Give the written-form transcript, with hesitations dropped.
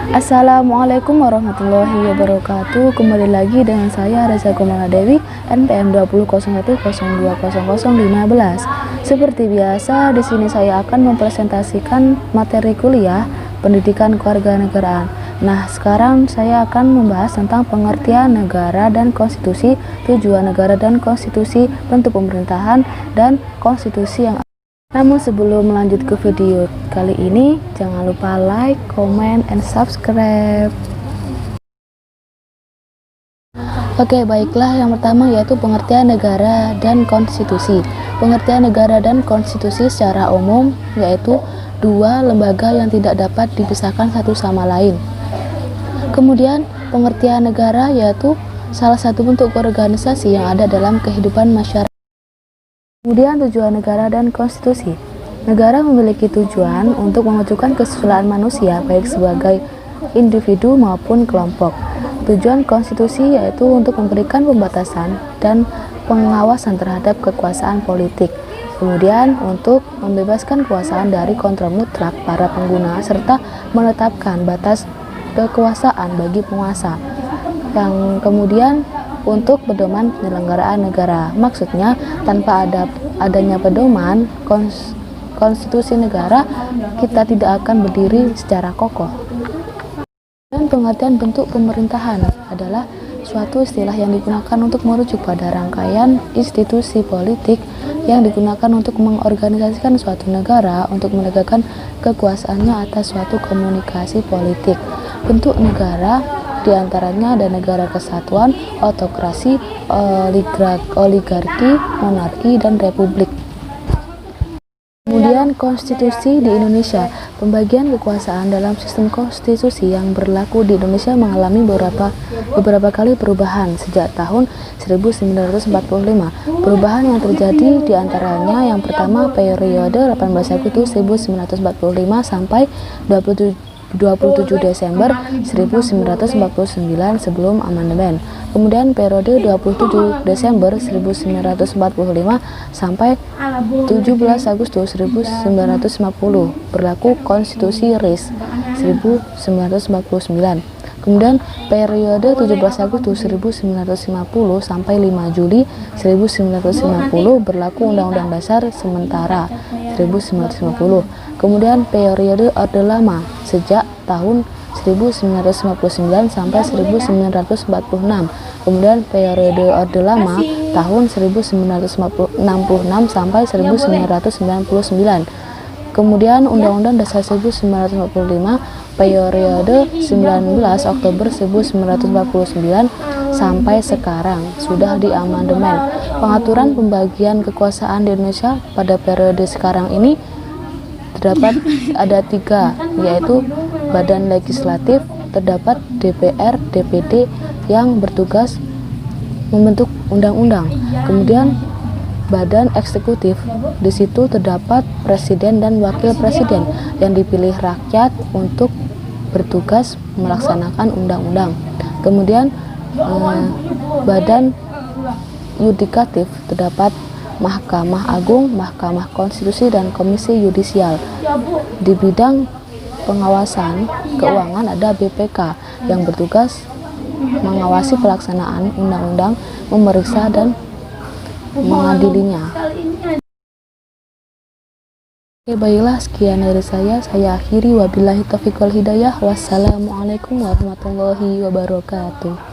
Assalamualaikum warahmatullahi wabarakatuh. Kembali lagi dengan saya Reza Kumala Dewi, NPM 2001020015. Seperti biasa, di sini saya akan mempresentasikan materi kuliah Pendidikan Kewarganegaraan. Nah, sekarang saya akan membahas tentang pengertian negara dan konstitusi, tujuan negara dan konstitusi, bentuk pemerintahan, dan konstitusi yang. Namun sebelum melanjut ke video kali ini, jangan lupa like, comment, and subscribe. Oke, baiklah, yang pertama yaitu pengertian negara dan konstitusi. Pengertian negara dan konstitusi secara umum yaitu dua lembaga yang tidak dapat dipisahkan satu sama lain. Kemudian pengertian negara yaitu salah satu bentuk organisasi yang ada dalam kehidupan masyarakat. Kemudian tujuan negara dan konstitusi. Negara memiliki tujuan untuk mewujudkan kesetaraan manusia baik sebagai individu maupun kelompok. Tujuan konstitusi yaitu untuk memberikan pembatasan dan pengawasan terhadap kekuasaan politik. Kemudian untuk membebaskan kekuasaan dari kontrol mutlak para pengguna serta menetapkan batas kekuasaan bagi penguasa. Yang kemudian untuk pedoman penyelenggaraan negara. Maksudnya tanpa adanya pedoman konstitusi negara, kita tidak akan berdiri secara kokoh. Dan pengertian bentuk pemerintahan adalah suatu istilah yang digunakan untuk merujuk pada rangkaian institusi politik yang digunakan untuk mengorganisasikan suatu negara untuk menegakkan kekuasaannya atas suatu komunikasi politik. Bentuk negara diantaranya ada negara kesatuan, autokrasi, oligarki, monarki, dan republik. Kemudian konstitusi di Indonesia. Pembagian kekuasaan dalam sistem konstitusi yang berlaku di Indonesia mengalami beberapa kali perubahan sejak tahun 1945. Perubahan yang terjadi diantaranya yang pertama periode 18 Agustus 1945 sampai 27 Desember 1949 sebelum amandemen. Kemudian periode 27 Desember 1945 sampai 17 Agustus 1950 berlaku Konstitusi RIS 1949. Kemudian periode 17 Agustus 1950 sampai 5 Juli 1950 berlaku Undang-Undang Dasar Sementara 1950. Kemudian periode Orde Lama sejak tahun 1959 sampai 1946. Kemudian periode Orde Lama tahun 1966 sampai 1999. Kemudian Undang-Undang Dasar 1945 periode 19 Oktober 1949 sampai sekarang sudah diamandemen. Pengaturan pembagian kekuasaan di Indonesia pada periode sekarang ini terdapat ada 3, yaitu badan legislatif, terdapat DPR, DPD yang bertugas membentuk undang-undang. Kemudian badan eksekutif, di situ terdapat presiden dan wakil presiden yang dipilih rakyat untuk bertugas melaksanakan undang-undang. Kemudian badan yudikatif, terdapat Mahkamah Agung, Mahkamah Konstitusi, dan Komisi Yudisial. Di bidang pengawasan keuangan ada BPK yang bertugas mengawasi pelaksanaan undang-undang, memeriksa dan mengadilinya. Oke, baiklah, sekian dari saya akhiri. Wabillahi taufiq wal hidayah. Wassalamualaikum warahmatullahi wabarakatuh.